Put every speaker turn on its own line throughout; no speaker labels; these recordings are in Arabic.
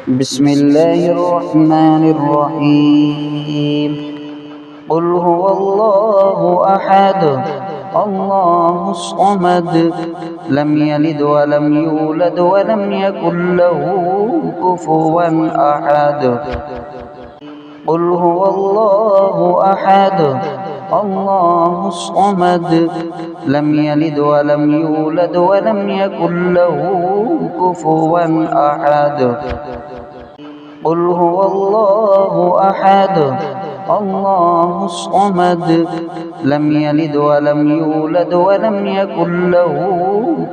بسم الله الرحمن الرحيم. قل هو الله أحد الله الصمد لم يلد ولم يولد ولم يكن له كفوا أحد. قل هو الله أحد الله الصمد لم يلد ولم يولد ولم يكن له كفوا أحد. قل هو الله أحد الله الصمد لم يلد ولم يولد ولم يكن له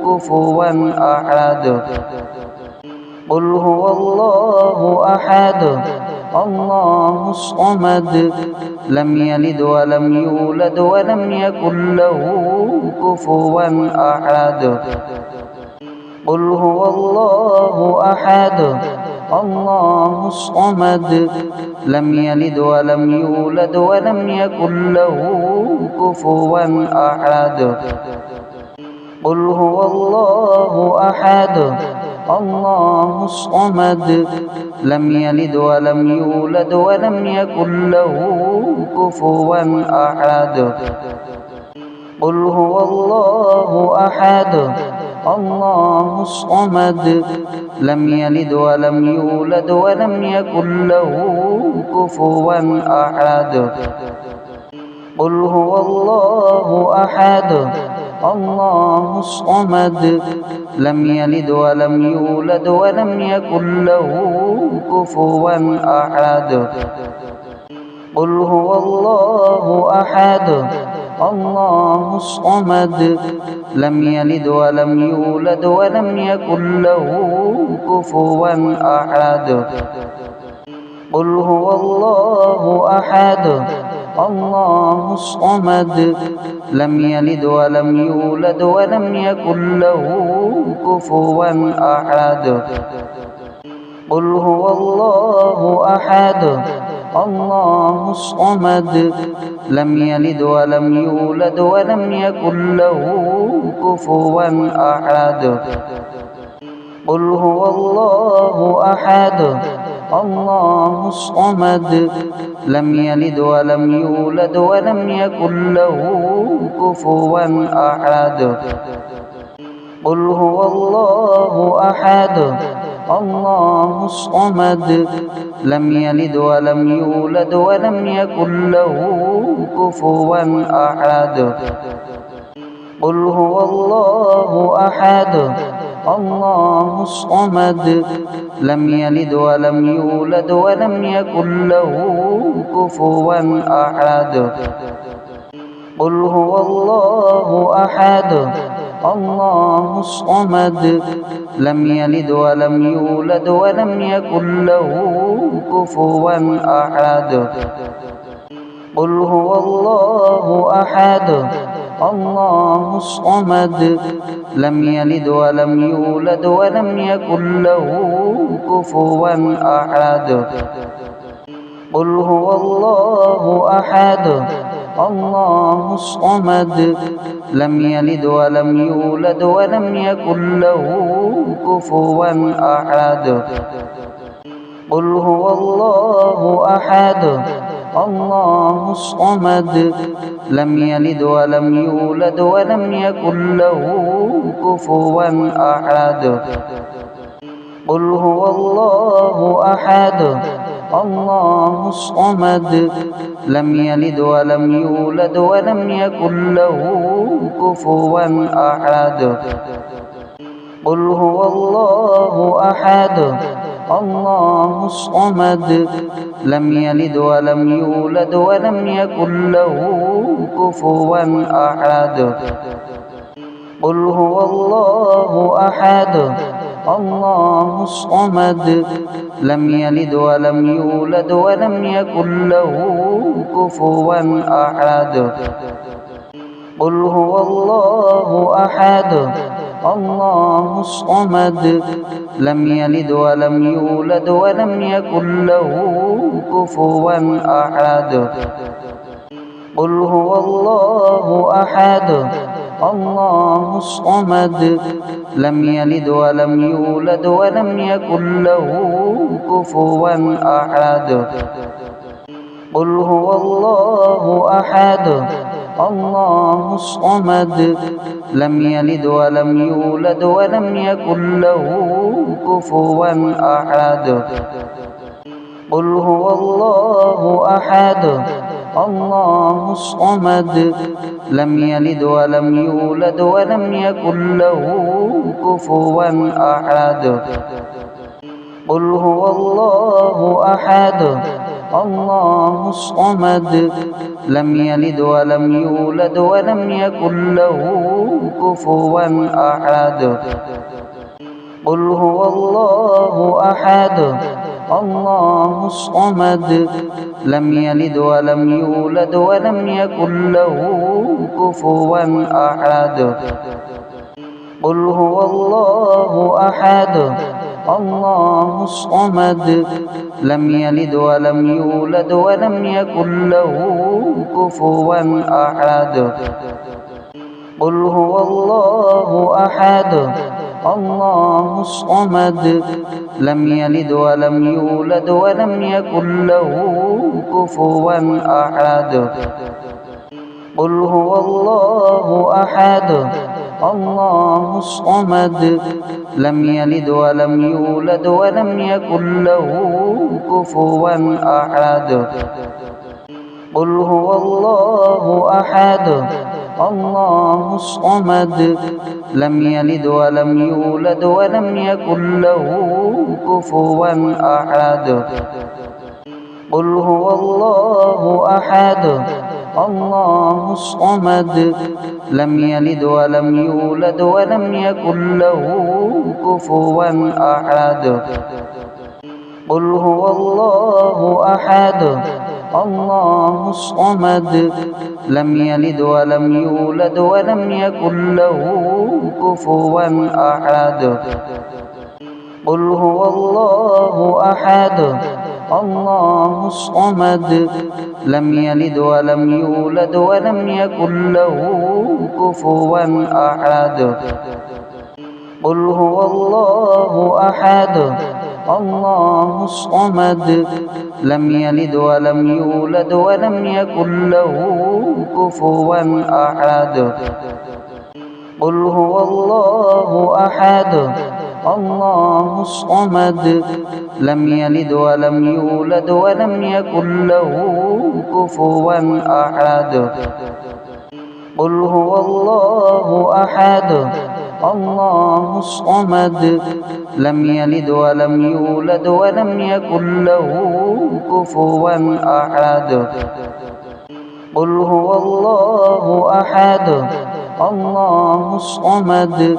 كفوا أحد. قل هو الله أحد الله الصمد لم يلد ولم يولد ولم يكن له كفوا أحد. قل هو الله أحد الله الصمد لم يلد ولم يولد ولم يكن له كفوا أحد. قل هو الله أحد الله الصمد لم يلد ولم يولد ولم يكن له كفوا أحد. قل هو الله أحد الله الصمد لم يلد ولم يولد ولم يكن له كفوا أحد. قل هو الله أحد الله الصمد لم يلد ولم يولد ولم يكن له كفوا أحد. قل هو الله أحد الله الصمد لم يلد ولم يولد ولم يكن له كفوا أحد. قل هو الله أحد الله الصمد لم يلد ولم يولد ولم يكن له كفوا أحد. قل هو الله أحد الله الصمد لم يلد ولم يولد ولم يكن له كفوا أحد. قل هو الله أحد الله الصمد لم يلد ولم يولد ولم يكن له كفوا أحد. قل هو الله أحد الله الصمد لم يلد ولم يولد ولم يكن له كفوا أحد. قل هو الله أحد الله الصمد لم يلد ولم يولد ولم يكن له كفوا أحد. قل هو الله أحد الله الصمد لم يلد ولم يولد ولم يكن له كفوا أحد. قل هو الله أحد الله الصمد لم يلد ولم يولد ولم يكن له كفوا أحد. قل هو الله أحد الله الصمد لم يلد ولم يولد ولم يكن له كفوا أحد. قل هو الله أحد الله الصمد لم يلد ولم يولد ولم يكن له كفوا أحد. قل هو الله أحد الله الصمد لم يلد ولم يولد ولم يكن له كفوا أحد. قل هو الله أحد الله الصمد لم يلد ولم يولد ولم يكن له كفوا أحد. قل هو الله أحد الله الصمد لم يلد ولم يولد ولم يكن له كفوا أحد. قل هو الله أحد الله الصمد لم يلد ولم يولد ولم يكن له كفوا أحد. قل هو الله أحد الله الصمد لم يلد ولم يولد ولم يكن له كفوا أحد قل هو الله أحد الله الصمد لم يلد ولم يولد ولم يكن له كفوا أحد قل هو الله أحد الله الصمد لم يلد ولم يولد ولم يكن له كفوا أحد قل هو الله أحد الله الصمد لم يلد ولم يولد ولم يكن له كفوا أحد قل هو الله أحد الله الصمد لم يلد ولم يولد ولم يكن له كفوا أحد قل هو الله أحد الله الصمد لم يلد ولم يولد ولم يكن له كفوا أحد قل هو الله أحد الله الصمد لم يلد ولم يولد ولم يكن له كفوا أحد قل هو الله أحد الله الصمد لم يلد ولم يولد ولم يكن له كفوا أحد قل هو الله أحد الله الصمد لم يلد ولم يولد ولم يكن له كفوا أحد قل هو الله أحد الله الصمد لم يلد ولم يولد ولم يكن له كفوا أحد قل هو الله أحد الله الصمد لم يلد ولم يولد ولم يكن له كفوا أحد قل هو الله أحد الله الصمد لم يلد ولم يولد ولم يكن له كفوا أحد قل هو الله أحد الله الصمد لم يلد ولم يولد ولم يكن له كفوا أحد قل هو الله أحد الله الصمد لم يلد ولم يولد ولم يكن له كفوا أحد قل هو الله أحد الله الصمد لم يلد ولم يولد ولم يكن له كفوا أحد قل هو الله أحد الله الصمد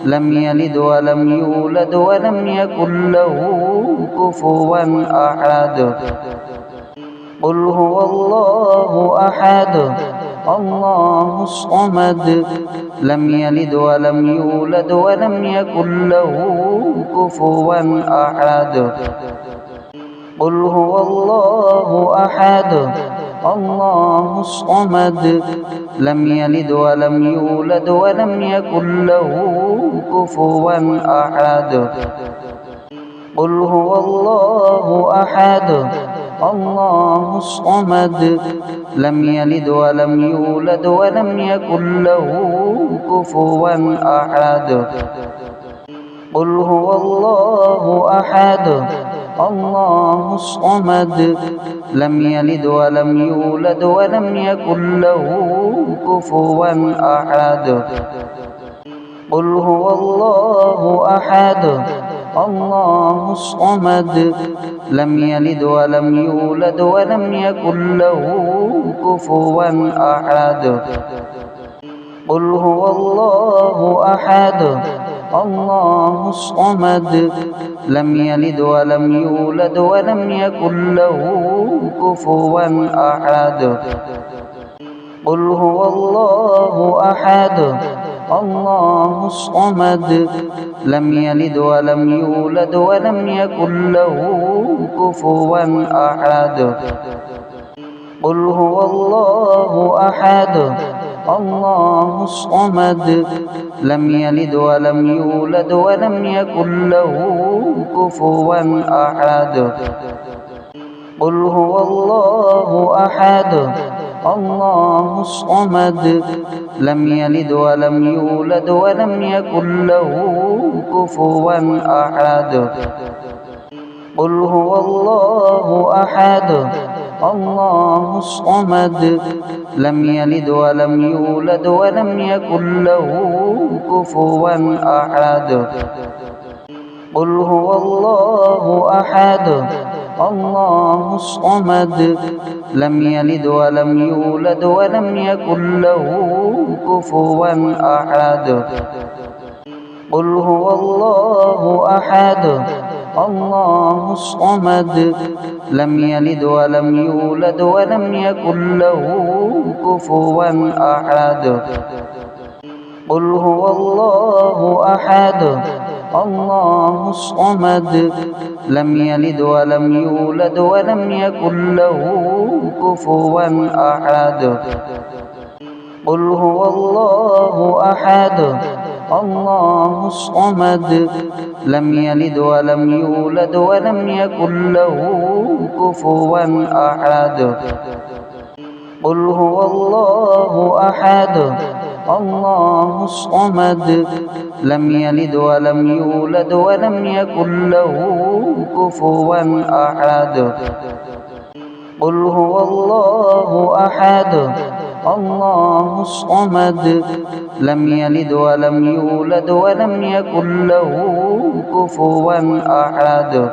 لم يلد ولم يولد ولم يكن له كفوا أحد قل هو الله أحد الله الصمد لم يلد ولم يولد ولم يكن له كفوا أحد قل هو الله أحد الله الصمد لم يلد ولم يولد ولم يكن له كفوا أحد قل هو الله أحد الله الصمد لم يلد ولم يولد ولم يكن له كفوا أحد قل هو الله أحد الله الصمد لم يلد ولم يولد ولم يكن له كفوا أحد قل هو الله أحد الله الصمد لم يلد ولم يولد ولم يكن له كفوا أحد قل هو الله أحد الله الصمد لم يلد ولم يولد ولم يكن له كفوا أحد قل هو الله أحد الله الصمد لم يلد ولم يولد ولم يكن له كفوا أحد قل هو الله أحد الله الصمد لم يلد ولم يولد ولم يكن له كفوا أحد قل هو الله أحد الله الصمد لم يلد ولم يولد ولم يكن له كفوا أحد قل هو الله أحد الله الصمد لم يلد ولم يولد ولم يكن له كفوا أحد قل هو الله أحد الله الصمد لم يلد ولم يولد ولم يكن له كفوا أحد قل هو الله أحد الله الصمد لم يلد ولم يولد ولم يكن له كفوا أحد قل هو الله أحد الله الصمد لم يلد ولم يولد ولم يكن له كفوا أحد قل هو الله أحد الله الصمد لم يلد ولم يولد ولم يكن له كفوا أحد قل هو الله أحد الله الصمد لم يلد ولم يولد ولم يكن له كفوا أحد قل هو الله أحد الله الصمد لم يلد ولم يولد ولم يكن له كفوا أحد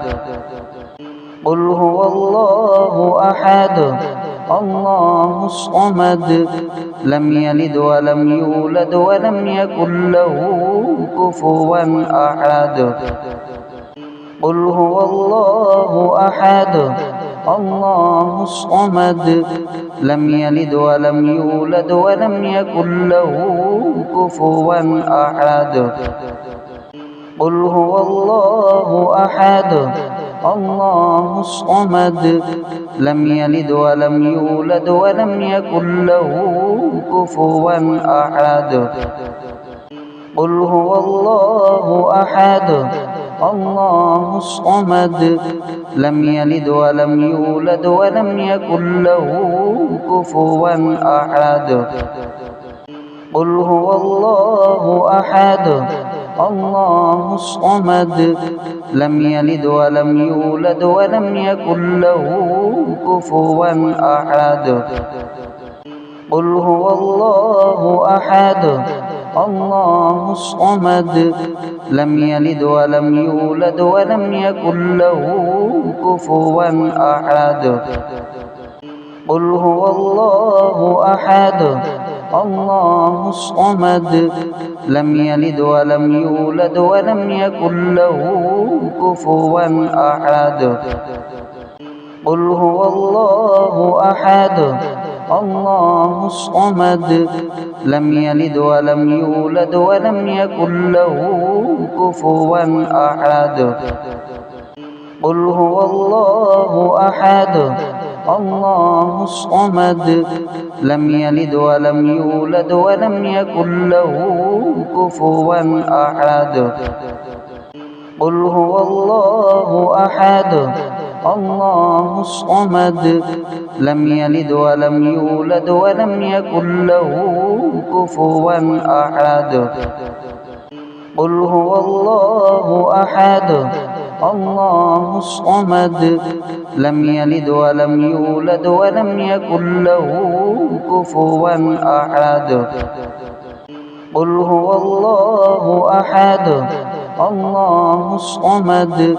قل هو الله أحد الله الصمد لم يلد ولم يولد ولم يكن له كفوا أحد قل هو الله أحد الله الصمد لم يلد ولم يولد ولم يكن له كفوا أحد قل هو الله أحد الله الصمد لم يلد ولم يولد ولم يكن له كفوا أحد قل هو الله أحد الله الصمد لم يلد ولم يولد ولم يكن له كفوا أحد قل هو الله أحد الله الصمد لم يلد ولم يولد ولم يكن له كفوا أحد قل هو الله أحد الله الصمد لم يلد ولم يولد ولم يكن له كفوا أحد قل هو الله أحد الله الصمد لم يلد ولم يولد ولم يكن له كفوا أحد قل هو الله أحد الله الصمد لم يلد ولم يولد ولم يكن له كفوا أحد قل هو الله أحد الله الصمد لم يلد ولم يولد ولم يكن له كفوا أحد قل هو الله أحد الله الصمد لم يلد ولم يولد ولم يكن له كفوا أحد قل هو الله أحد الله الصمد لم يلد ولم يولد ولم يكن له كفوا أحد قل هو الله أحد الله الصمد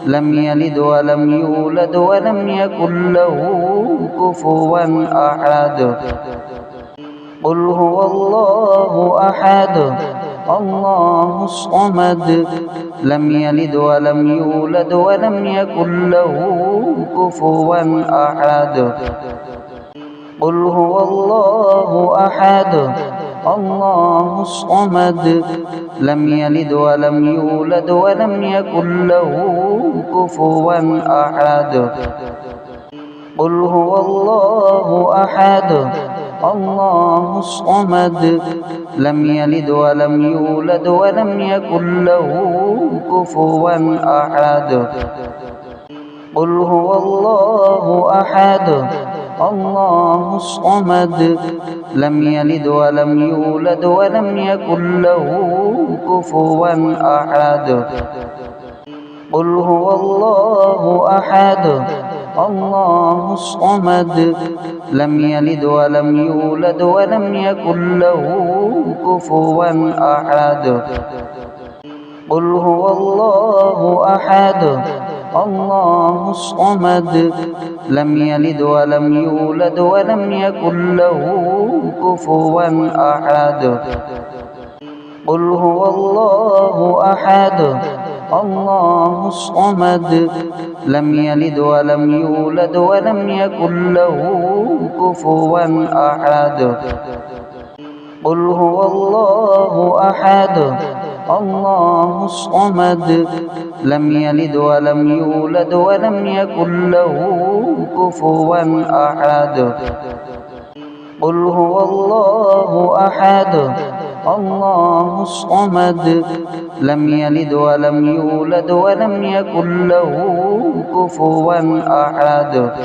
لم يلد ولم يولد ولم يكن له كفوا أحد قل هو الله أحد الله الصمد لم يلد ولم يولد ولم يكن له كفوا أحد قل هو الله أحد الله الصمد لم يلد ولم يولد ولم يكن له كفوا أحد قل هو الله أحد الله الصمد لم يلد ولم يولد ولم يكن له كفوا أحد قل هو الله أحد الله الصمد لم يلد ولم يولد ولم يكن له كفوا أحد قل هو الله أحد الله الصمد لم يلد ولم يولد ولم يكن له كفوا أحد قل هو الله أحد الله الصمد لم يلد ولم يولد ولم يكن له كفوا أحد قل هو الله أحد الله الصمد لم يلد ولم يولد ولم يكن له كفوا أحد قل هو الله أحد الله الصمد لم يلد ولم يولد ولم يكن له كفوا أحد قل هو الله أحد الله الصمد لم يلد ولم يولد ولم يكن له كفوا أحد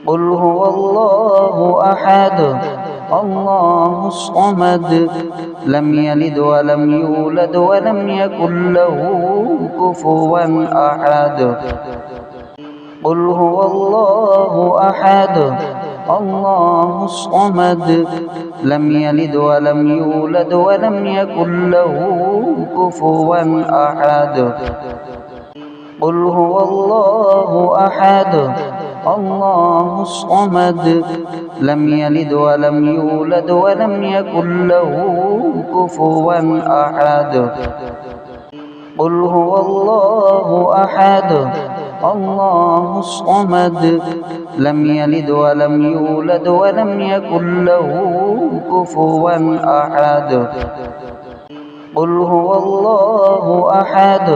قل هو الله أحد الله الصمد لم يلد ولم يولد ولم يكن له كفوا أحد قل هو الله أحد الله الصمد لم يلد ولم يولد ولم يكن له كفوا أحد قل هو الله أحد الله الصمد لم يلد ولم يولد ولم يكن له كفوا أحد قل هو الله أحد الله الصمد لم يلد ولم يولد ولم يكن له كفوا أحد قل هو الله أحد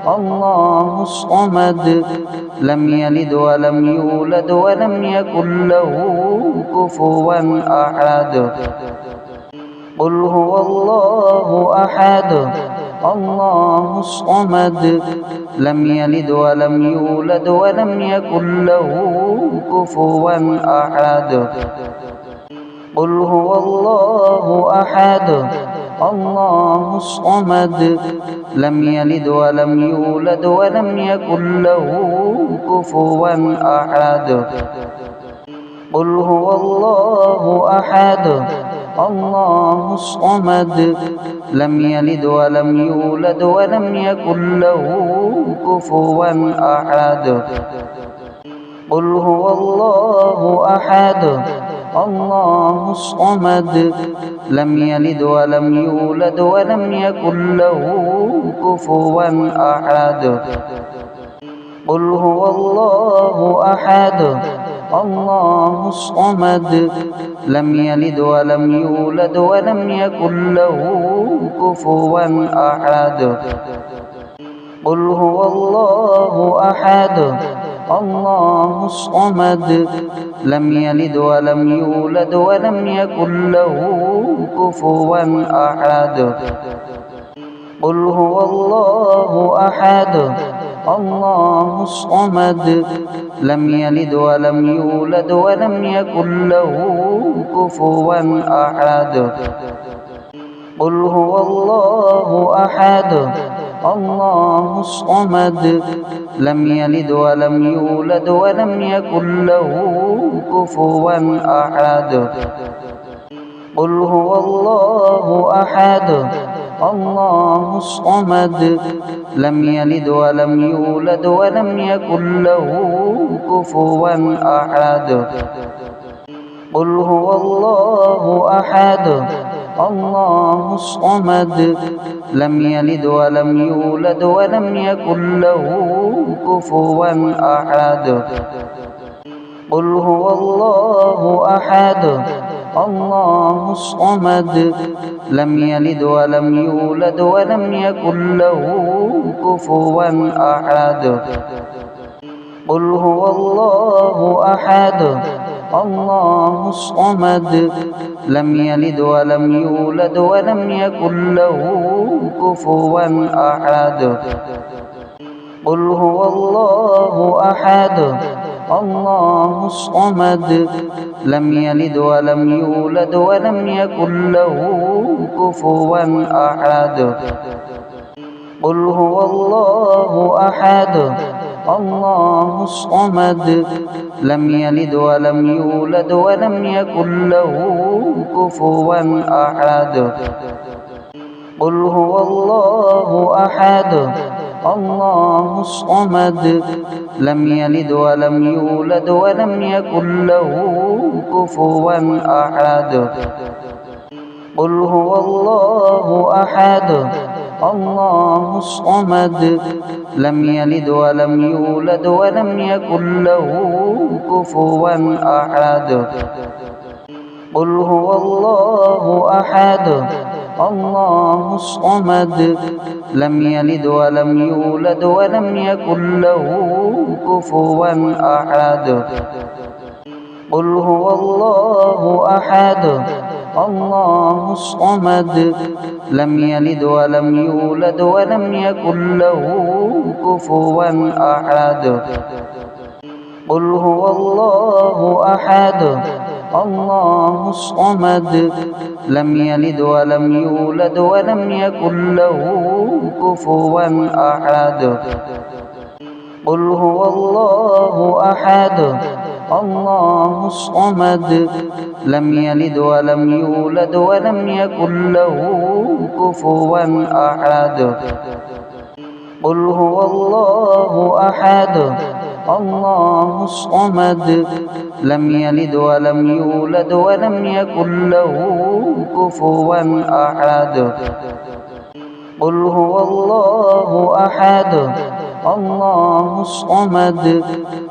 الله الصمد لم يلد ولم يولد ولم يكن له كفوا أحد قل هو الله أحد الله الصمد لم يلد ولم يولد ولم يكن له كفوا أحد قل هو الله أحد الله الصمد لم يلد ولم يولد ولم يكن له كفوا أحد قل هو الله أحد الله الصمد لم يلد ولم يولد ولم يكن له كفوا أحد قل هو الله أحد الله الصمد لم يلد ولم يولد ولم يكن له كفوا أحد قل هو الله أحد الله الصمد لم يلد ولم يولد ولم يكن له كفوا أحد قل هو الله أحد الله الصمد لم يلد ولم يولد ولم يكن له كفوا أحد قل هو الله أحد الله الصمد لم يلد ولم يولد ولم يكن له كفوا أحد قل هو الله أحد الله الصمد لم يلد ولم يولد ولم يكن له كفوا أحد قل هو الله أحد الله الصمد لم يلد ولم يولد ولم يكن له كفوا أحد قل هو الله أحد الله الصمد لم يلد ولم يولد ولم يكن له كفوا أحد قل هو الله أحد الله الصمد لم يلد ولم يولد ولم يكن له كفوا أحد قل هو الله أحد الله الصمد لم يلد ولم يولد ولم يكن له كفوا أحد قل هو الله أحد الله الصمد لم يلد ولم يولد ولم يكن له كفوا أحد قل هو الله أحد الله الصمد لم يلد ولم يولد ولم يكن له كفوا أحد قل هو الله أحد الله الصمد لم يلد ولم يولد ولم يكن له كفوا أحد قل هو الله أحد الله الصمد لم يلد ولم يولد ولم يكن له كفوا أحد قل هو الله أحد الله الصمد لم يلد ولم يولد ولم يكن له كفوا أحد قل هو الله أحد الله الصمد لم يلد ولم يولد ولم يكن له كفوا أحد قل هو الله أحد الله الصمد لم يلد ولم يولد ولم يكن له كفوا أحد قل هو الله أحد الله الصمد لم يلد ولم يولد ولم يكن له كفوا أحد قل هو الله أحد الله الصمد لم يلد ولم يولد ولم يكن له كفوا أحد قل هو الله أحد الله الصمد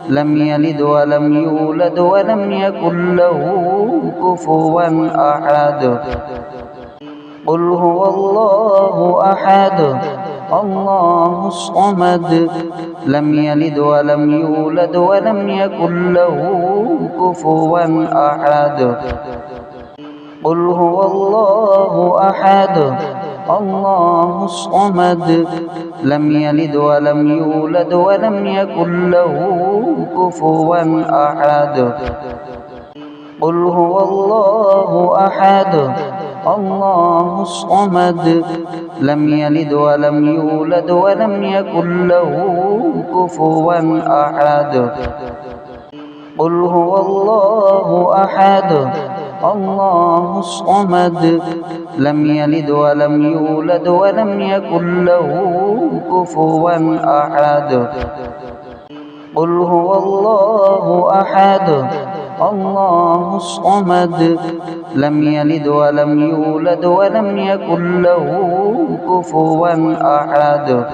لم يلد ولم يولد ولم يكن له كفوا أحد قل هو الله أحد الله الصمد لم يلد ولم يولد ولم يكن له كفوا أحد قل هو الله أحد الله الصمد لم يلد ولم يولد ولم يكن له كفوا أحد قل هو الله أحد الله الصمد لم يلد ولم يولد ولم يكن له كفوا أحد قل هو الله أحد الله الصمد لم يلد ولم يولد ولم يكن له كفوا أحد قل هو الله أحد الله الصمد لم يلد ولم يولد ولم يكن له كفوا أحد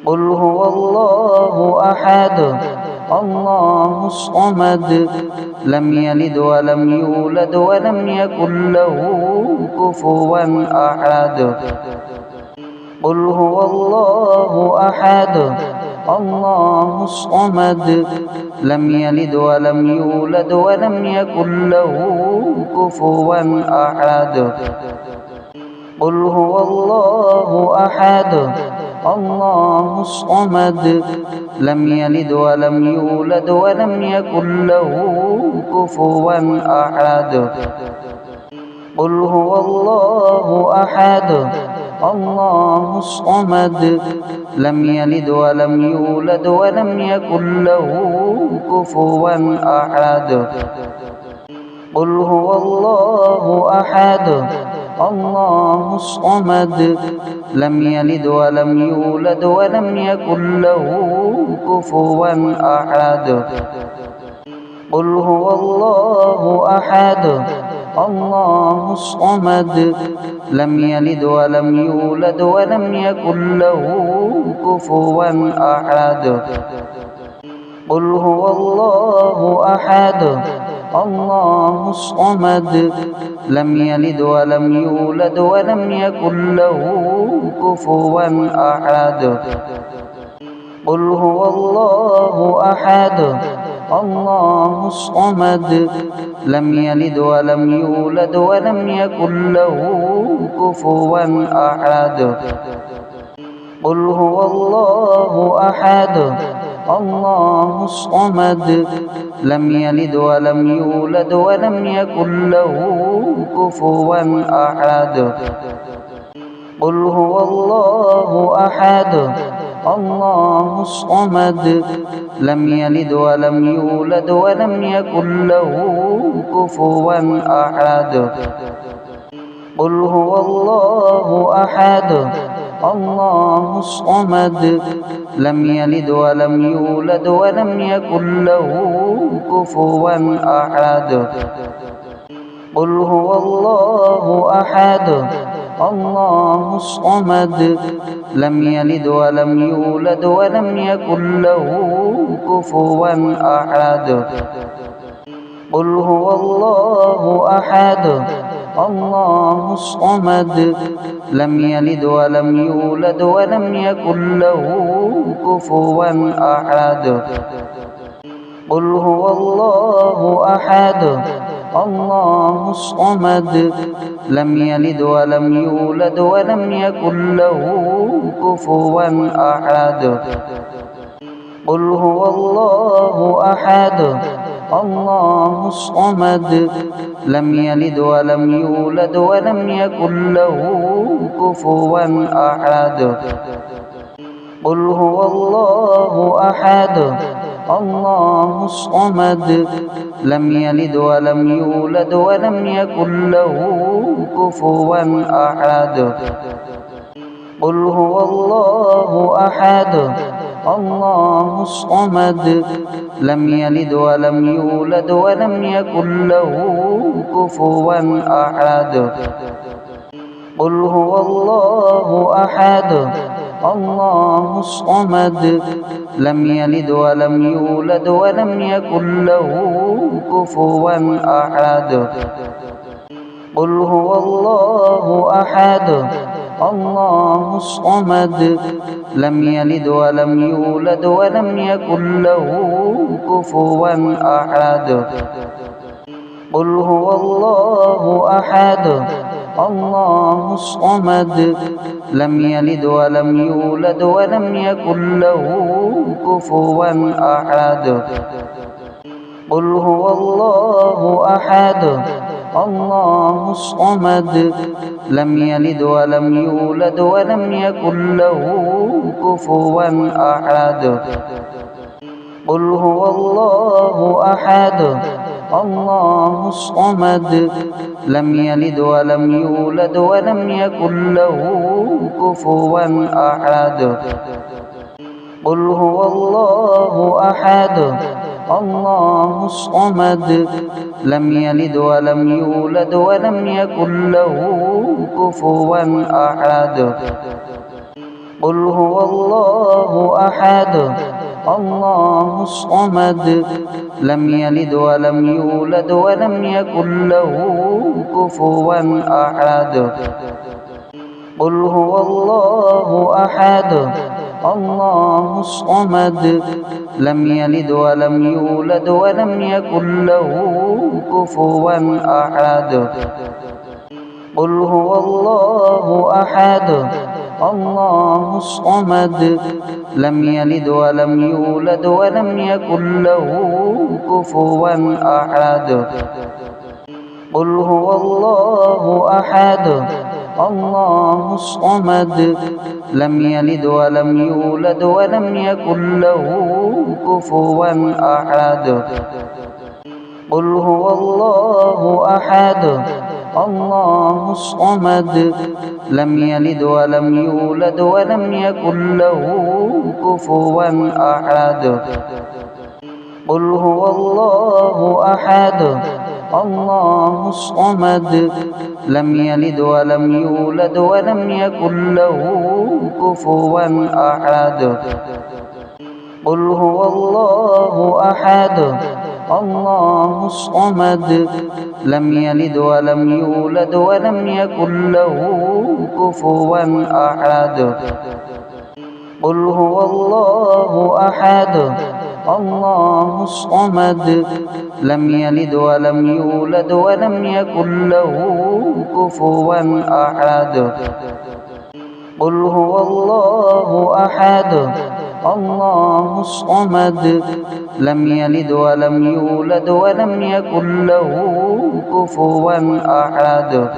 قل هو الله أحد الله الصمد لم يلد ولم يولد ولم يكن له كفوا أحد قل هو الله أحد الله الصمد لم يلد ولم يولد ولم يكن له كفوا أحد قل هو الله أحد الله الصمد لم يلد ولم يولد ولم يكن له كفوا أحد قل هو الله أحد الله الصمد لم يلد ولم يولد ولم يكن له كفوا أحد قل هو الله أحد الله الصمد لم يلد ولم يولد ولم يكن له كفوا أحد قل هو الله أحد الله الصمد لم يلد ولم يولد ولم يكن له كفوا أحد قل هو الله أحد الله الصمد لم يلد ولم يولد ولم يكن له كفوا أحد قل هو الله أحد الله الصمد لم يلد ولم يولد ولم يكن له كفوا أحد قل هو الله أحد الله الصمد لم يلد ولم يولد ولم يكن له كفوا أحد قل هو الله أحد الله الصمد لم يلد ولم يولد ولم يكن له كفوا أحد قل هو الله أحد الله الصمد لم يلد ولم يولد ولم يكن له كفوا أحد قل هو الله أحد الله الصمد لم يلد ولم يولد ولم يكن له كفوا أحد قل هو الله أحد الله الصمد لم يلد ولم يولد ولم يكن له كفوا أحد قل هو الله أحد الله الصمد لم يلد ولم يولد ولم يكن له كفوا أحد قل هو الله أحد الله الصمد لم يلد ولم يولد ولم يكن له كفوا أحد قل هو الله أحد الله الصمد لم يلد ولم يولد ولم يكن له كفوا أحد قل هو الله أحد الله الصمد لم يلد ولم يولد ولم يكن له كفوا أحد قل هو الله أحد الله الصمد لم يلد ولم يولد ولم يكن له كفوا أحد قل هو الله أحد الله الصمد لم يلد ولم يولد ولم يكن له كفوا أحد قل هو الله أحد الله الصمد لم يلد ولم يولد ولم يكن له كفوا أحد قل هو الله أحد الله الصمد لم يلد ولم يولد ولم يكن له كفوا أحد قل هو الله أحد الله الصمد لم يلد ولم يولد ولم يكن له كفوا أحد قل هو الله أحد الله الصمد لم يلد ولم يولد ولم يكن له كفوا أحد قل هو الله أحد الله الصمد لم يلد ولم يولد ولم يكن له كفوا أحد قل هو الله أحد الله الصمد لم يلد ولم يولد ولم يكن له كفوا أحد قل هو الله أحد الله الصمد لم يلد ولم يولد ولم يكن له كفوا أحد قل هو الله أحد الله الصمد لم يلد ولم يولد ولم يكن له كفوا أحد قل هو الله أحد الله الصمد لم يلد ولم يولد ولم يكن له كفوا أحد قل هو الله أحد الله الصمد لم يلد ولم يولد ولم يكن له كفوا أحد قل هو الله أحد الله الصمد لم يلد ولم يولد ولم يكن له كفوا أحد قل هو الله أحد الله الصمد لم يلد ولم يولد ولم يكن له كفوا أحد قل هو الله أحد الله الصمد لم يلد ولم يولد ولم يكن له كفوا أحد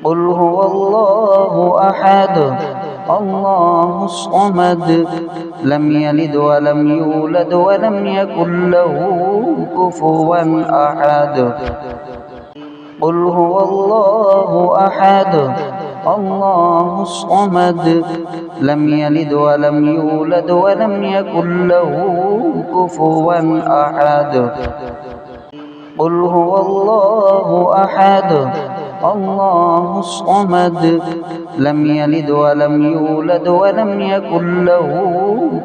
قل هو الله أحد الله الصمد لم يلد ولم يولد ولم يكن له كفوا أحد قل هو الله أحد الله الصمد لم يلد ولم يولد ولم يكن له كفوا أحد قل هو الله أحد الله الصمد لم يلد ولم يولد ولم يكن له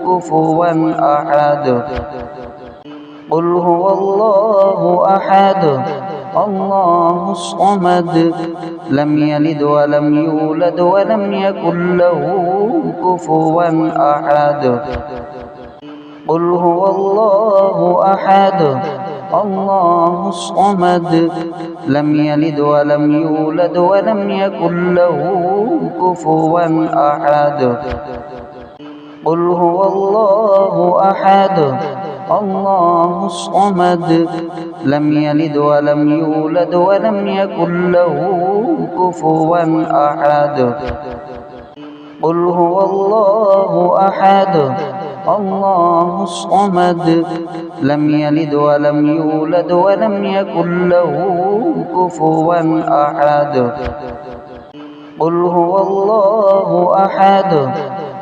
كفوا أحد قل هو الله أحد الله الصمد لم يلد ولم يولد ولم يكن له كفوا أحد قل هو الله أحد الله الصمد لم يلد ولم يولد ولم يكن له كفوا أحد قل هو الله أحد الله الصمد لم يلد ولم يولد ولم يكن له كفوا أحد قل هو الله أحد الله الصمد لم يلد ولم يولد ولم يكن له كفوا أحد قل هو الله أحد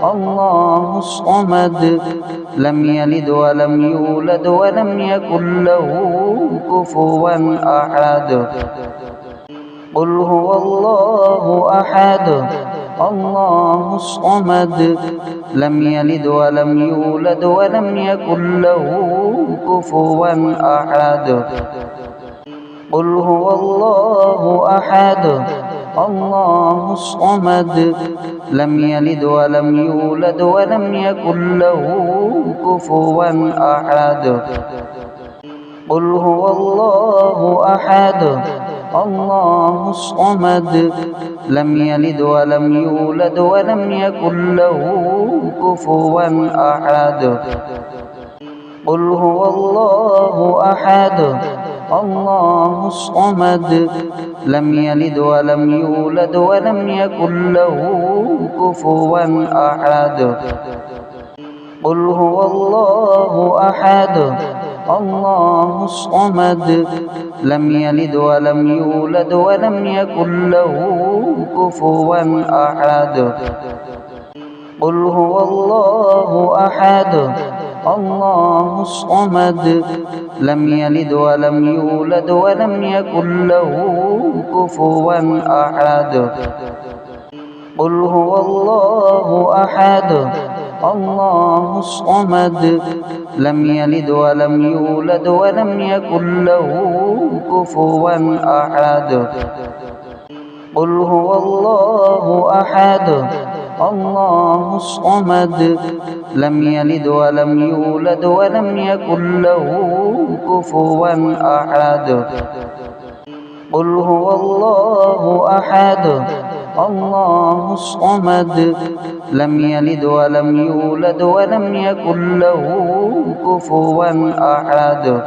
الله الصمد لم يلد ولم يولد ولم يكن له كفوا أحد قل هو الله أحد الله الصمد لم يلد ولم يولد ولم يكن له كفوا أحد قل هو الله أحد الله الصمد لم يلد ولم يولد ولم يكن له كفوا أحد قل هو الله أحد الله الصمد لم يلد ولم يولد ولم يكن له كفوا أحد قل هو الله أحد الله الصمد لم يلد ولم يولد ولم يكن له كفوا أحد قل هو الله أحد الله الصمد لم يلد ولم يولد ولم يكن له كفوا أحد قل هو الله أحد الله الصمد لم يلد ولم يولد ولم يكن له كفوا أحد قل هو الله أحد الله الصمد لم يلد ولم يولد ولم يكن له كفوا أحد قل هو الله أحد الله الصمد لم يلد ولم يولد ولم يكن له كفوا أحد قل هو الله أحد الله الصمد لم يلد ولم يولد ولم يكن له كفوا أحد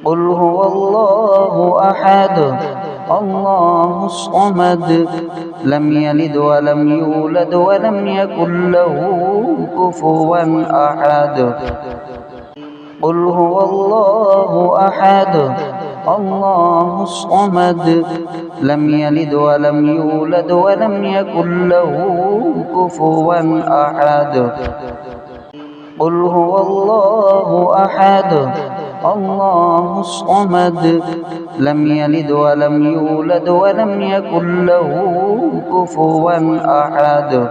قل هو الله أحد الله الصمد لم يلد ولم يولد ولم يكن له كفوا أحد قل هو الله أحد الله الصمد لم يلد ولم يولد ولم يكن له كفوا أحد قل هو الله أحد الله الصمد لم يلد ولم يولد ولم يكن له كفوا أحد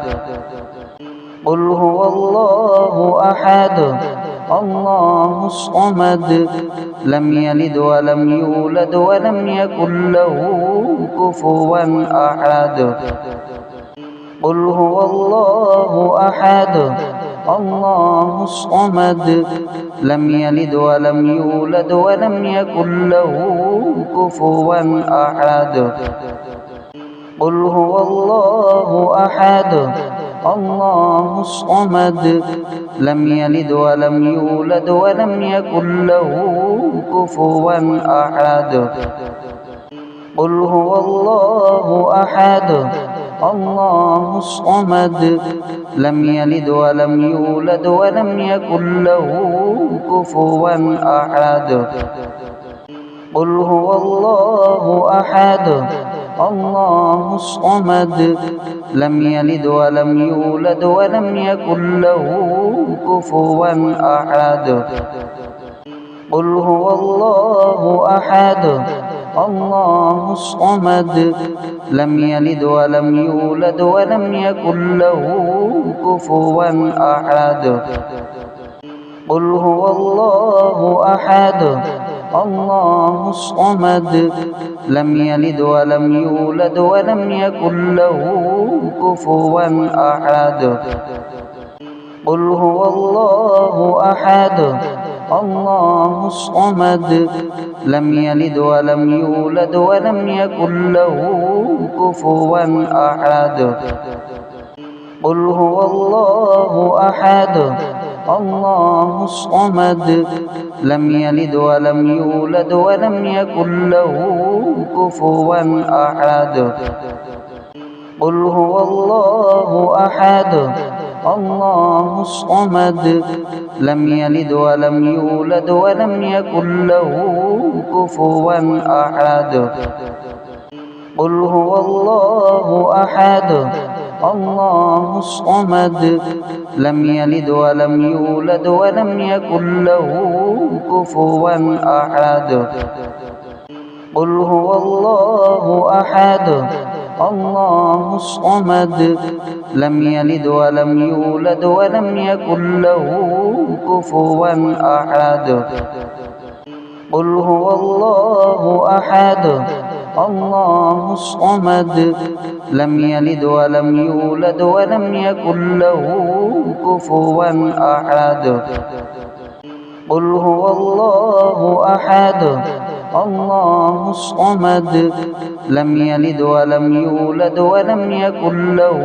قل هو الله أحد الله الصمد لم يلد ولم يولد ولم يكن له كفوا أحد قل هو الله أحد الله الصمد لم يلد ولم يولد ولم يكن له كفوا أحد قل هو الله أحد الله الصمد لم يلد ولم يولد ولم يكن له كفوا أحد قل هو الله أحد الله الصمد لم يلد ولم يولد ولم يكن له كفوا أحد قل هو الله أحد الله الصمد لم يلد ولم يولد ولم يكن له كفوا أحد قل هو الله أحد الله الصمد لم يلد ولم يولد ولم يكن له كفوا أحد قل هو الله أحد الله الصمد لم يلد ولم يولد ولم يكن له كفوا أحد قل هو الله أحد الله الصمد لم يلد ولم يولد ولم يكن له كفوا أحد قل هو الله أحد الله الصمد لم يلد ولم يولد ولم يكن له كفوا أحد قل هو الله أحد الله الصمد لم يلد ولم يولد ولم يكن له كفوا أحد قل هو الله أحد الله الصمد لم يلد ولم يولد ولم يكن له كفوا أحد قل هو الله أحد الله الصمد لم يلد ولم يولد ولم يكن له كفوا أحد قل هو الله أحد الله الصمد لم يلد ولم يولد ولم يكن له كفوا أحد قل هو الله أحد الله الصمد لم يلد ولم يولد ولم يكن له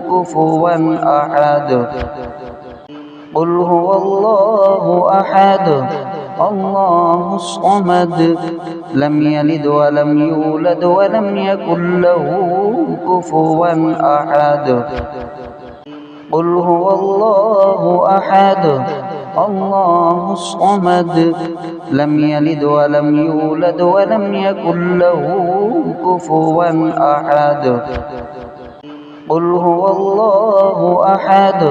كفوا أحد قل هو الله أحد الله الصمد لم يلد ولم يولد ولم يكن له كفوا أحد قل هو الله أحد الله الصمد لم يلد ولم يولد ولم يكن له كفوا أحد قل هو الله أحد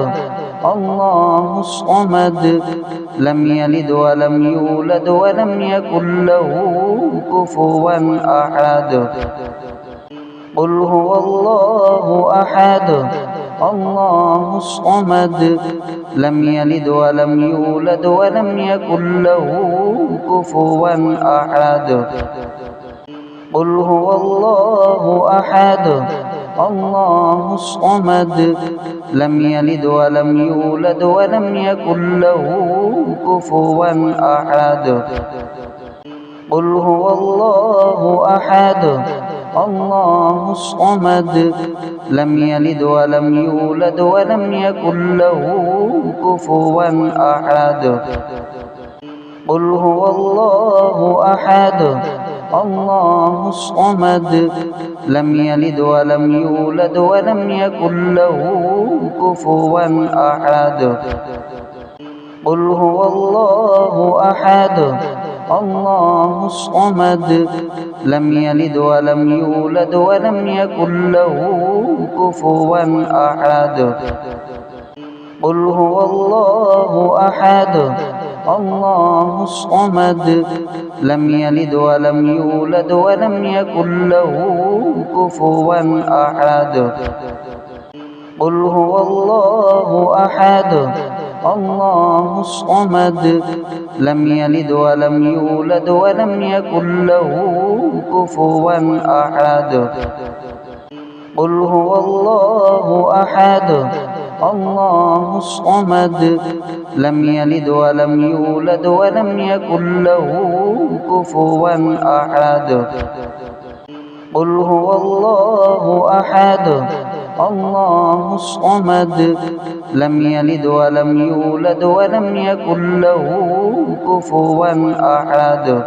الله الصمد لم يلد ولم يولد ولم يكن له كفوا أحد قل هو الله أحد الله الصمد لم يلد ولم يولد ولم يكن له كفوا أحد قل هو الله أحد الله الصمد لم يلد ولم يولد ولم يكن له كفوا أحد قل هو الله أحد الله الصمد لم يلد ولم يولد ولم يكن له كفوا أحد قل هو الله أحد الله الصمد لم يلد ولم يولد ولم يكن له كفوا أحد قل هو الله أحد الله الصمد لم يلد ولم يولد ولم يكن له كفوا أحد قل هو الله أحد الله الصمد لم يلد ولم يولد ولم يكن له كفوا أحد قل هو الله أحد الله الصمد لم يلد ولم يولد ولم يكن له كفوا أحد قل هو الله أحد الله الصمد لم يلد ولم يولد ولم يكن له كفوا أحد قل هو الله أحد الله الصمد لم يلد ولم يولد ولم يكن له كفوا أحد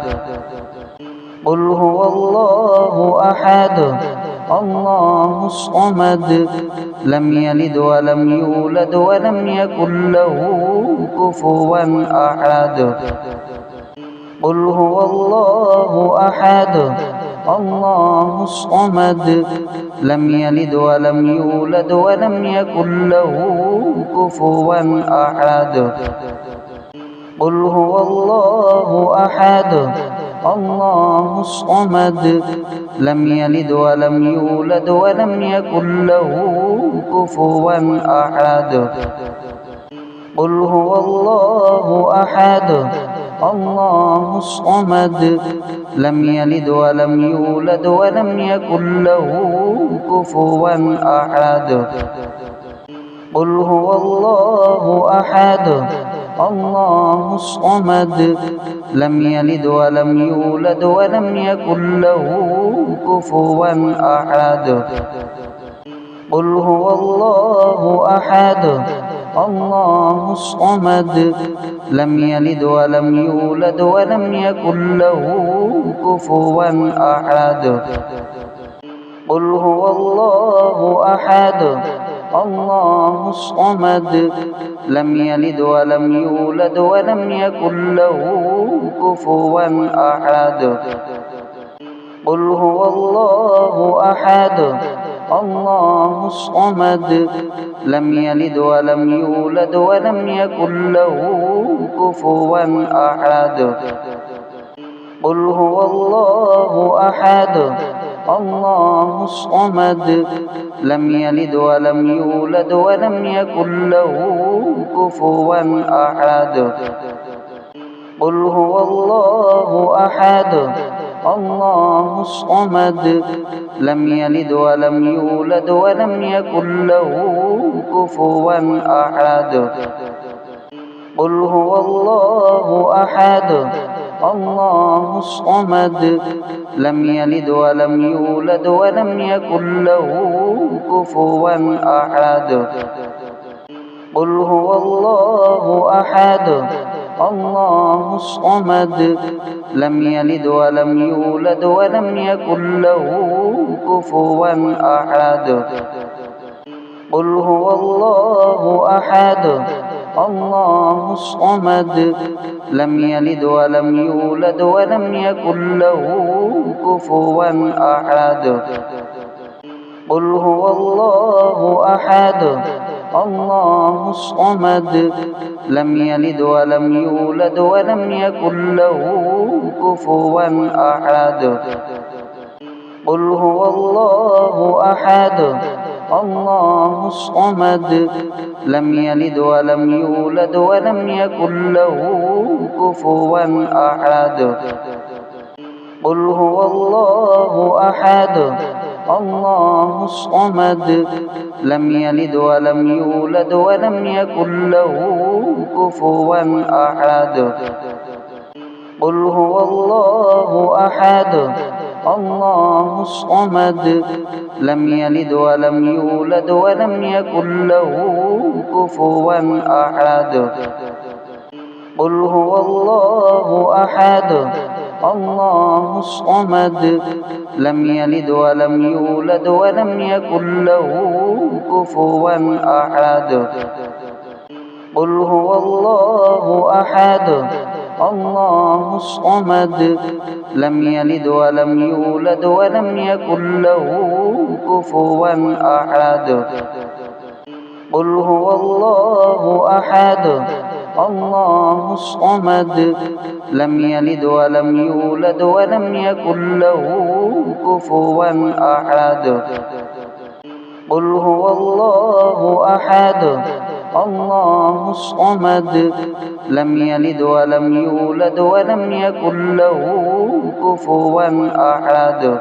قل هو الله أحد الله الصمد لم يلد ولم يولد ولم يكن له كفوا أحد قل هو الله أحد الله الصمد لم يلد ولم يولد ولم يكن له كفوا أحد قل هو الله أحد الله الصمد لم يلد ولم يولد ولم يكن له كفوا أحد قل هو الله أحد الله الصمد لم يلد ولم يولد ولم يكن له كفوا أحد قل هو الله أحد الله الصمد لم يلد ولم يولد ولم يكن له كفوا أحد قل هو الله أحد الله الصمد لم يلد ولم يولد ولم يكن له كفوا أحد قل هو الله أحد الله الصمد لم يلد ولم يولد ولم يكن له كفوا أحد قل هو الله أحد الله الصمد لم يلد ولم يولد ولم يكن له كفوا أحد قل هو الله أحد الله الصمد لم يلد ولم يولد ولم يكن له كفوا أحد قل هو الله أحد الله الصمد لم يلد ولم يولد ولم يكن له كفوا أحد قل هو الله أحد الله الصمد لم يلد ولم يولد ولم يكن له كفوا أحد قل هو الله أحد الله الصمد لم يلد ولم يولد ولم يكن له كفوا أحد قل هو الله أحد الله الصمد لم يلد ولم يولد ولم يكن له كفوا أحد قل هو الله أحد الله الصمد لم يلد ولم يولد ولم يكن له كفوا أحد قل هو الله أحد الله الصمد لم يلد ولم يولد ولم يكن له كفوا أحد قل هو الله أحد الله الصمد لم يلد ولم يولد ولم يكن له كفوا أحد قل هو الله أحد الله الصمد لم يلد ولم يولد ولم يكن له كفوا أحد قل هو الله أحد الله الصمد لم يلد ولم يولد ولم يكن له كفوا أحد قل هو الله أحد الله الصمد لم يلد ولم يولد ولم يكن له كفوا أحد قل هو الله أحد الله الصمد لم يلد ولم يولد ولم يكن له كفوا أحد قل هو الله أحد الله الصمد لم يلد ولم يولد ولم يكن له كفوا أحد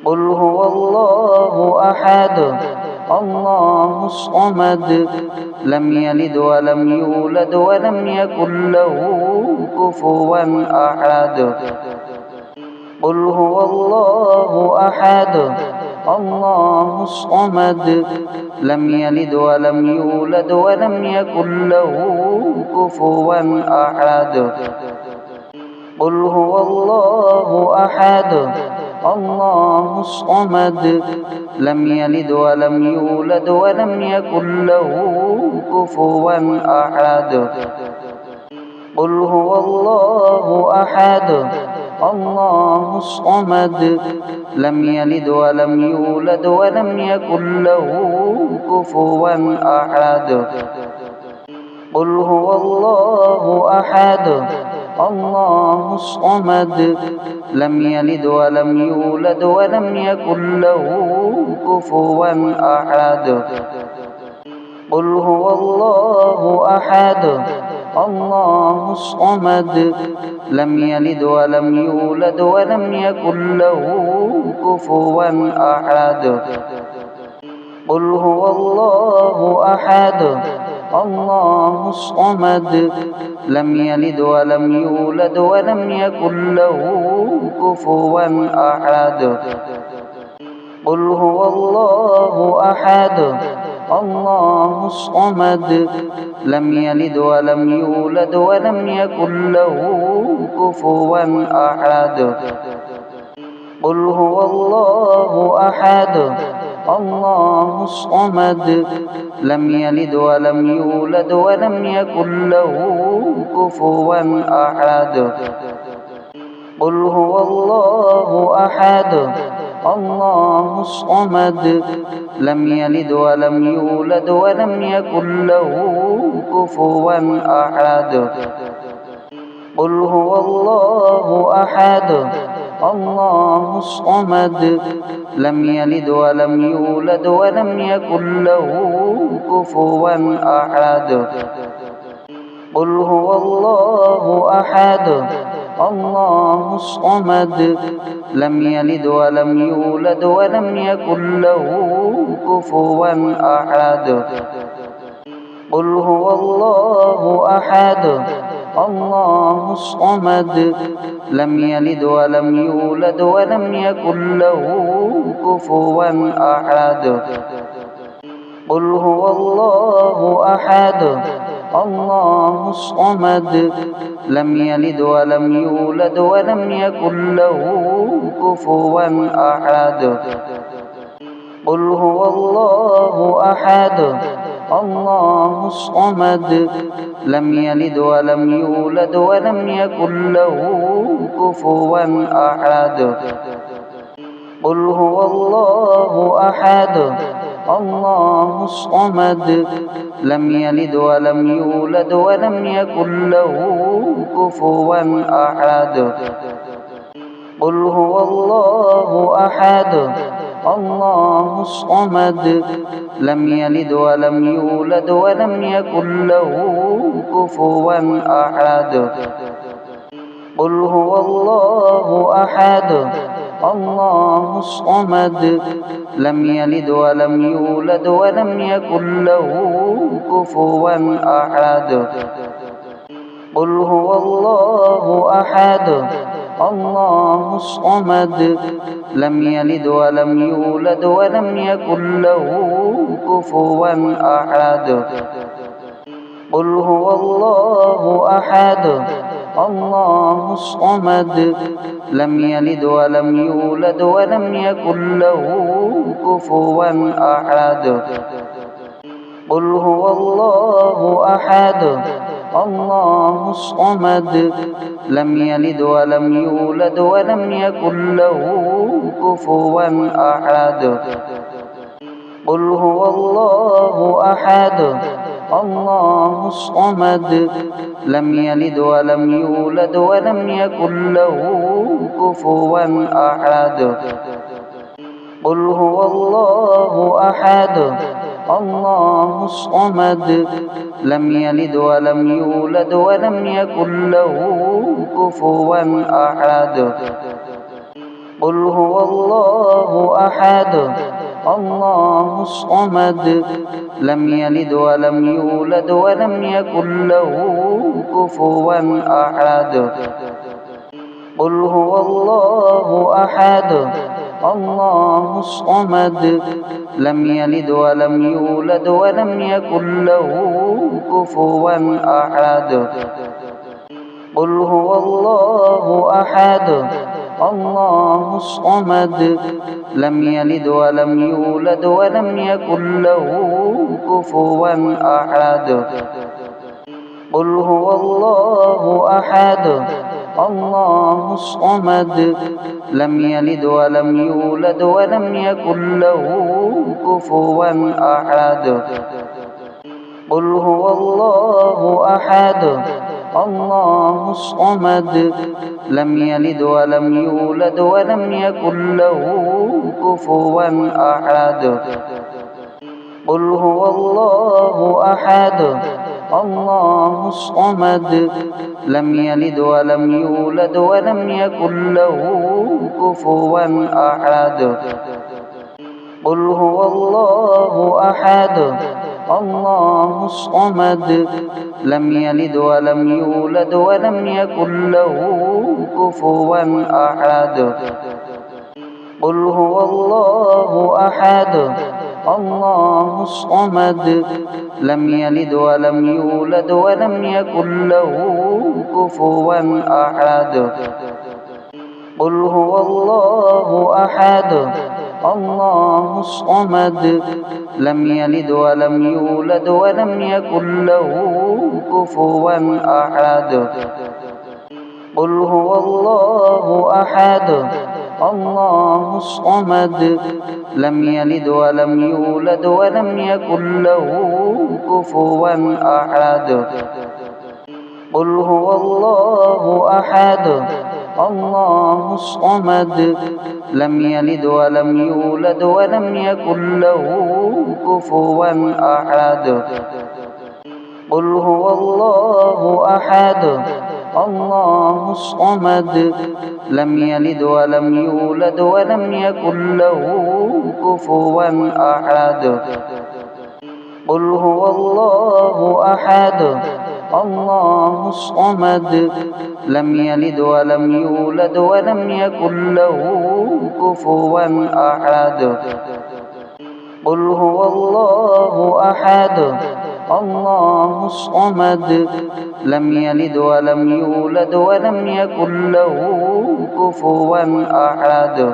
قل هو الله أحد الله الصمد لم يلد ولم يولد ولم يكن له كفوا أحد قل هو الله أحد الله الصمد لم يلد ولم يولد ولم يكن له كفوا أحد قل هو الله أحد الله الصمد لم يلد ولم يولد ولم يكن له كفوا أحد قل هو الله أحد الله الصمد لم يلد ولم يولد ولم يكن له كفوا أحد قل هو الله أحد الله الصمد لم يلد ولم يولد ولم يكن له كفوا أحد قل هو الله أحد الله الصمد لم يلد ولم يولد ولم يكن له كفوا أحد قل هو الله أحد الله الصمد لم يلد ولم يولد ولم يكن له كفوا أحد قل هو الله أحد الله الصمد لم يلد ولم يولد ولم يكن له كفوا أحد قل هو الله أحد الله الصمد لم يلد ولم يولد ولم يكن له كفوا أحد قل هو الله أحد الله الصمد لم يلد ولم يولد ولم يكن له كفوا أحد قل هو الله أحد الله الصمد لم يلد ولم يولد ولم يكن له كفوا أحد قل هو الله أحد الله الصمد لم يلد ولم يولد ولم يكن له كفوا أحد قل هو الله أحد الله الصمد لم يلد ولم يولد ولم يكن له كفوا أحد قل هو الله أحد الله الصمد لم يلد ولم يولد ولم يكن له كفوا أحد قل هو الله أحد الله الصمد لم يلد ولم يولد ولم يكن له كفوا أحد قل هو الله أحد الله الصمد لم يلد ولم يولد ولم يكن له كفوا أحد قل هو الله أحد الله الصمد لم يلد ولم يولد ولم يكن له كفوا أحد قل هو الله أحد الله الصمد لم يلد ولم يولد ولم يكن له كفوا أحد قل هو الله أحد الله الصمد لم يلد ولم يولد ولم يكن له كفوا أحد قل هو الله أحد الله الصمد لم يلد ولم يولد ولم يكن له كفوا أحد قل هو الله أحد الله الصمد لم يلد ولم يولد ولم يكن له كفوا أحد قل هو الله أحد الله الصمد لم يلد ولم يولد ولم يكن له كفوا أحد قل هو الله أحد الله الصمد لم يلد ولم يولد ولم يكن له كفوا أحد قل هو الله أحد الله الصمد لم يلد ولم يولد ولم يكن له كفوا أحد قل هو الله أحد الله الصمد لم يلد ولم يولد ولم يكن له كفوا أحد قل هو الله أحد الله الصمد لم يلد ولم يولد ولم يكن له كفوا أحد قل هو الله أحد الله الصمد لم يلد ولم يولد ولم يكن له كفوا أحد قل هو الله أحد الله الصمد لم يلد ولم يولد ولم يكن له كفوا أحد قل هو الله أحد الله الصمد لم يلد ولم يولد ولم يكن له كفوا أحد قل هو الله أحد الله الصمد لم يلد ولم يولد ولم يكن له كفوا أحد قل هو الله أحد الله الصمد لم يلد ولم يولد ولم يكن له كفوا أحد قل هو الله أحد الله الصمد لم يلد ولم يولد ولم يكن له كفوا أحد قل هو الله أحد الله الصمد لم يلد ولم يولد ولم يكن له كفوا أحد قل هو الله أحد الله الصمد لم يلد ولم يولد ولم يكن له كفوا أحد قل هو الله أحد الله الصمد لم يلد ولم يولد ولم يكن له كفوا أحد قل هو الله أحد الله الصمد لم يلد ولم يولد ولم يكن له كفوا أحد قل هو الله أحد الله الصمد لم يلد ولم يولد ولم يكن له كفوا أحد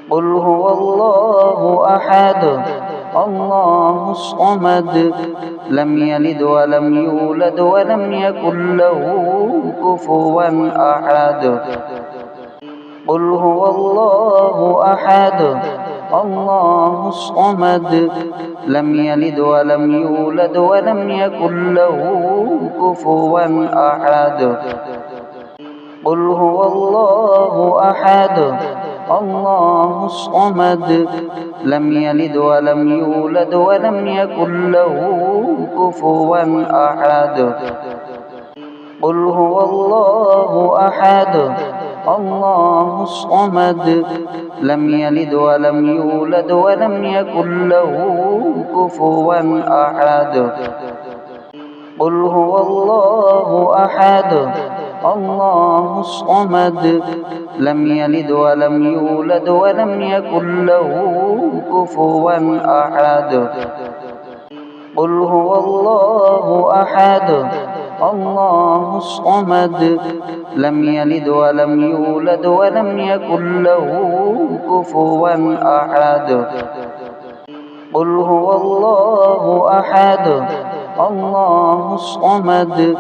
قل هو الله أحد الله الصمد لم يلد ولم يولد ولم يكن له كفوا أحد قل هو الله أحد الله الصمد لم يلد ولم يولد ولم يكن له كفوا أحد قل هو الله أحد الله الصمد لم يلد ولم يولد ولم يكن له كفوا أحد قل هو الله أحد الله الصمد لم يلد ولم يولد ولم يكن له كفوا أحد قل هو الله أحد الله الصمد لم يلد ولم يولد ولم يكن له كفوا أحد قل هو الله أحد الله الصمد لم يلد ولم يولد ولم يكن له كفوا أحد قل هو الله أحد الله الصمد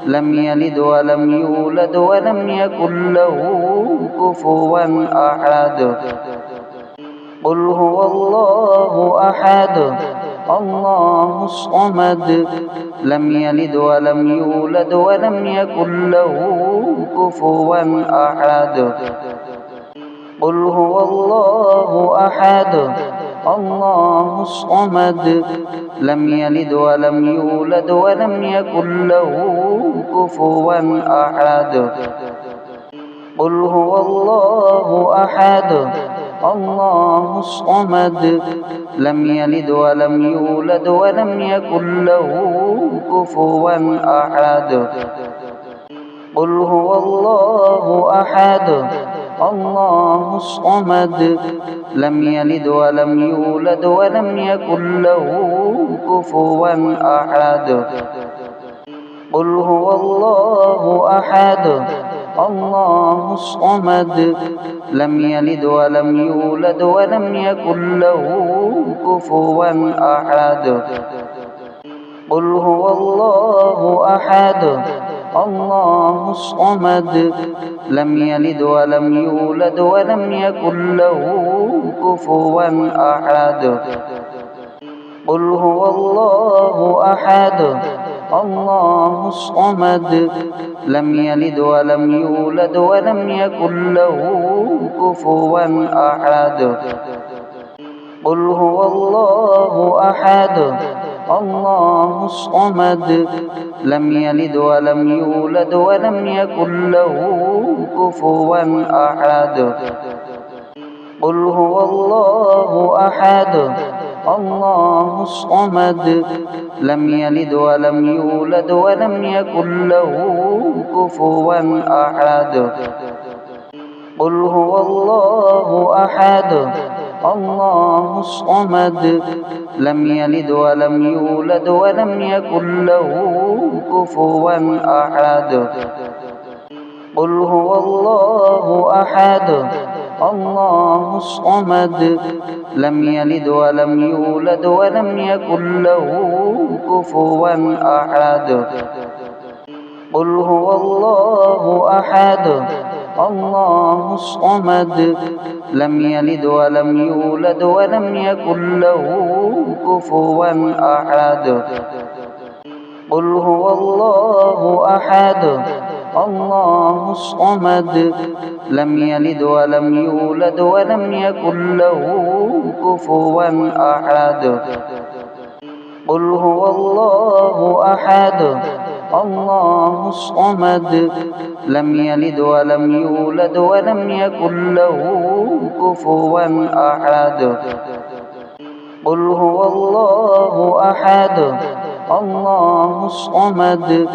لم يلد ولم يولد ولم يكن له كفوا أحد قل هو الله أحد الله الصمد لم يلد ولم يولد ولم يكن له كفوا أحد قل هو الله أحد الله الصمد لم يلد ولم يولد ولم يكن له كفوا أحد قل هو الله أحد الله الصمد لم يلد ولم يولد ولم يكن له كفوا أحد قل هو الله أحد الله الصمد لم يلد ولم يولد ولم يكن له كفوا أحد قل هو الله أحد الله الصمد لم يلد ولم يولد ولم يكن له كفوا أحد قل هو الله أحد الله الصمد لم يلد ولم يولد ولم يكن له كفوا أحد قل هو الله أحد الله الصمد لم يلد ولم يولد ولم يكن له كفوا أحد قل هو الله أحد الله الصمد لم يلد ولم يولد ولم يكن له كفوا أحد قل هو الله أحد الله الصمد لم يلد ولم يولد ولم يكن له كفوا أحد قل هو الله أحد الله الصمد لم يلد ولم يولد ولم يكن له كفوا أحد قل هو الله أحد الله الصمد لم يلد ولم يولد ولم يكن له كفوا أحد قل هو الله أحد الله الصمد لم يلد ولم يولد ولم يكن له كفوا أحد قل هو الله أحد الله الصمد لم يلد ولم يولد ولم يكن له كفوا أحد قل هو الله أحد الله الصمد لم يلد ولم يولد ولم يكن له كفوا أحد قل هو الله أحد الله الصمد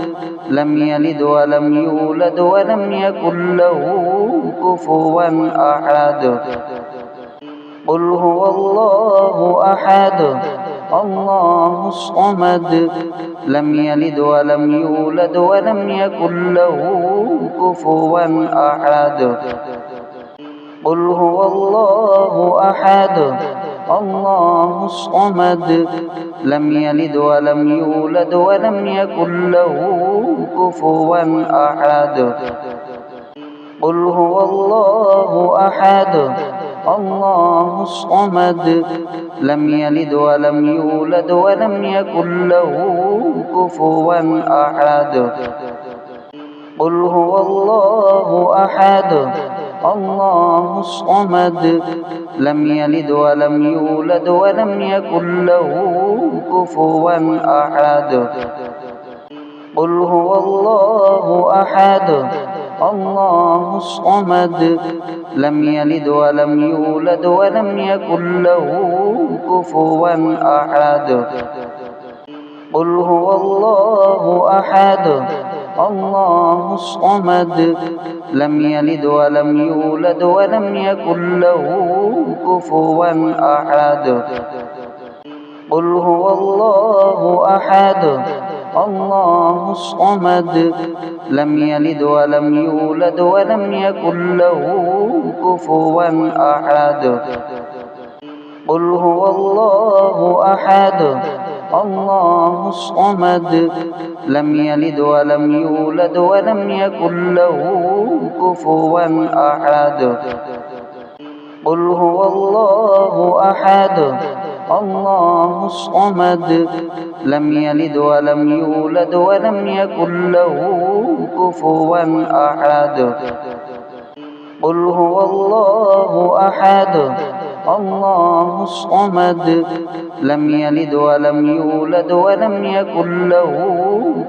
لم يلد ولم يولد ولم يكن له كفوا أحد قل هو الله أحد الله الصمد لم يلد ولم يولد ولم يكن له كفوا أحد قل هو الله أحد الله الصمد لم يلد ولم يولد ولم يكن له كفوا أحد قل هو الله أحد الله الصمد لم يلد ولم يولد ولم يكن له كفوا أحد قل هو الله أحد الله الصمد لم يلد ولم يولد ولم يكن له كفوا أحد قل هو الله أحد الله الصمد لم يلد ولم يولد ولم يكن له كفوا أحد قل هو الله أحد الله الصمد لم يلد ولم يولد ولم يكن له كفوا أحد قل هو الله أحد الله الصمد لم يلد ولم يولد ولم يكن له كفوا أحد قل هو الله أحد الله الصمد لم يلد ولم يولد ولم يكن له كفوا أحد قل هو الله أحد الله الصمد لم يلد ولم يولد ولم يكن له كفوا أحد قل هو الله أحد الله الصمد لم يلد ولم يولد ولم يكن له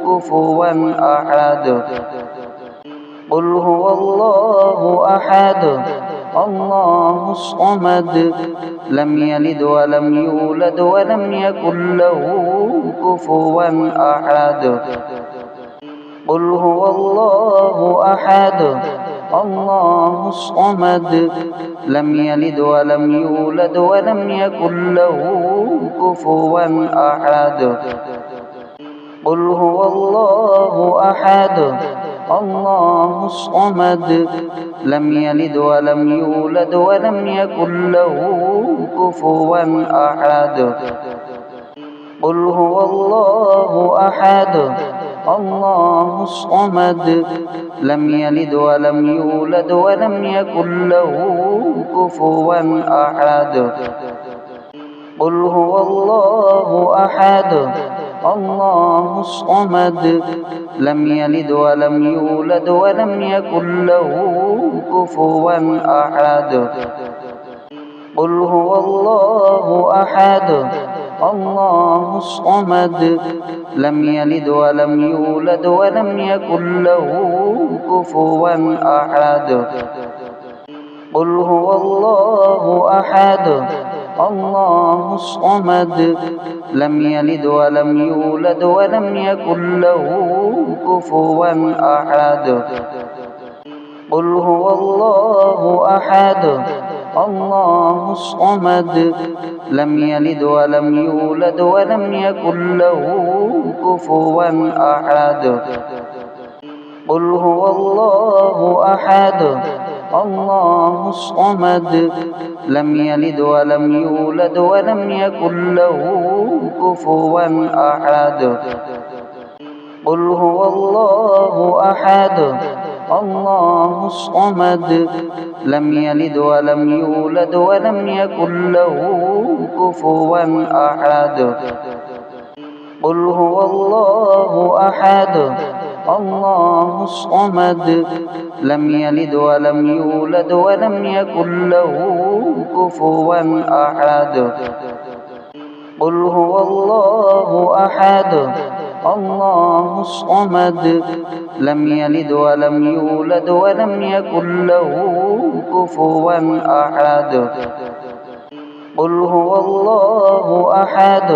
كفوا أحد قل هو الله أحد الله الصمد لم يلد ولم يولد ولم يكن له كفوا أحد قل هو الله أحد الله الصمد لم يلد ولم يولد ولم يكن له كفوا أحد قل هو الله أحد الله الصمد لم يلد ولم يولد ولم يكن له كفوا أحد قل هو الله أحد الله الصمد لم يلد ولم يولد ولم يكن له كفوا أحد قل هو الله أحد الله الصمد لم يلد ولم يولد ولم يكن له كفوا أحد قل هو الله أحد الله الصمد لم يلد ولم يولد ولم يكن له كفوا أحد قل هو الله أحد الله الصمد لم يلد ولم يولد ولم يكن له كفوا أحد قل هو الله أحد الله الصمد لم يلد ولم يولد ولم يكن له كفوا أحد قل هو الله أحد الله الصمد لم يلد ولم يولد ولم يكن له كفوا أحد قل هو الله أحد الله الصمد لم يلد ولم يولد ولم يكن له كفوا أحد قل هو الله أحد الله الصمد لم يلد ولم يولد ولم يكن له كفوا أحد قل هو الله أحد الله الصمد لم يلد ولم يولد ولم يكن له كفوا أحد قل هو الله أحد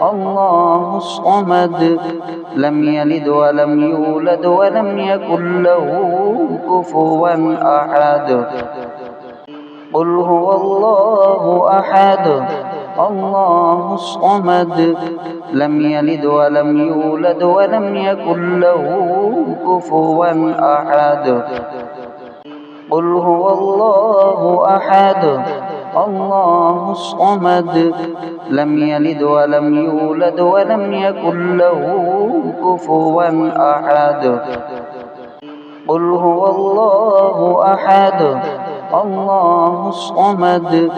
الله الصمد لم يلد ولم يولد ولم يكن له كفوا أحد قل هو الله أحد الله الصمد لم يلد ولم يولد ولم يكن له كفوا أحد قل هو الله أحد الله الصمد لم يلد ولم يولد ولم يكن له كفوا أحد قل هو الله أحد الله الصمد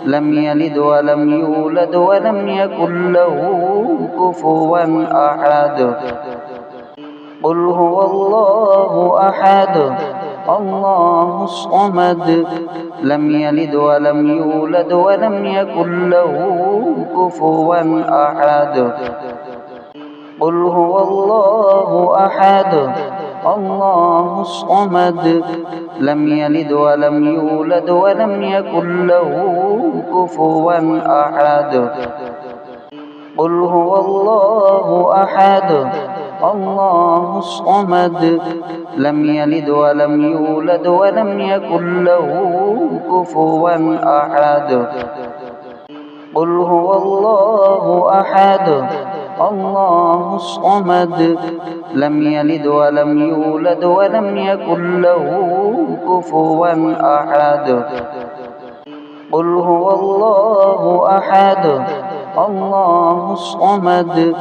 لم يلد ولم يولد ولم يكن له كفوا أحد قل هو الله أحد الله الصمد لم يلد ولم يولد ولم يكن له كفوا أحد قل هو الله أحد الله الصمد لم يلد ولم يولد ولم يكن له كفوا أحد قل هو الله أحد الله الصمد لم يلد ولم يولد ولم يكن له كفوا أحد قل هو الله أحد الله الصمد لم يلد ولم يولد ولم يكن له كفوا أحد قل هو الله أحد الله الصمد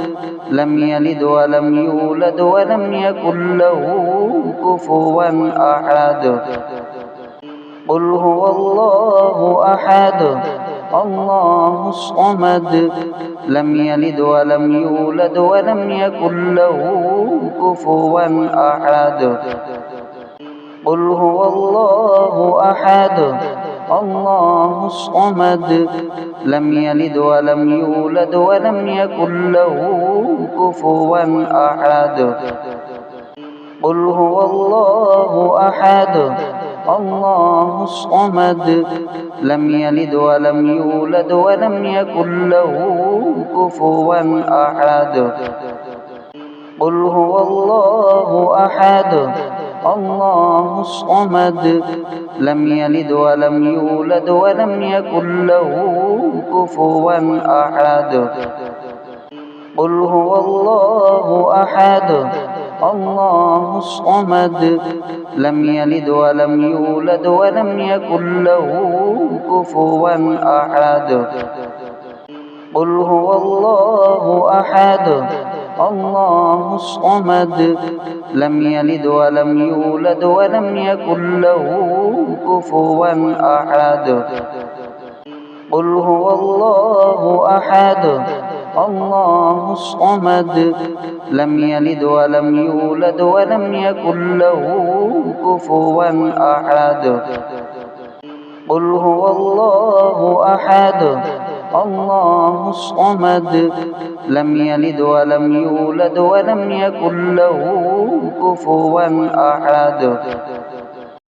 لم يلد ولم يولد ولم يكن له كفوا أحد قل هو الله أحد الله الصمد لم يلد ولم يولد ولم يكن له كفوا أحد قل هو الله أحد الله الصمد لم يلد ولم يولد ولم يكن له كفوا أحد قل هو الله أحد الله الصمد لم يلد ولم يولد ولم يكن له كفوا أحد قل هو الله أحد الله الصمد لم يلد ولم يولد ولم يكن له كفوا أحد قل هو الله أحد الله الصمد لم يلد ولم يولد ولم يكن له كفوا أحد قل هو الله أحد الله الصمد لم يلد ولم يولد ولم يكن له كفوا أحد قل هو الله أحد الله الصمد لم يلد ولم يولد ولم يكن له كفوا أحد قل هو الله أحد الله الصمد لم يلد ولم يولد ولم يكن له كفوا أحد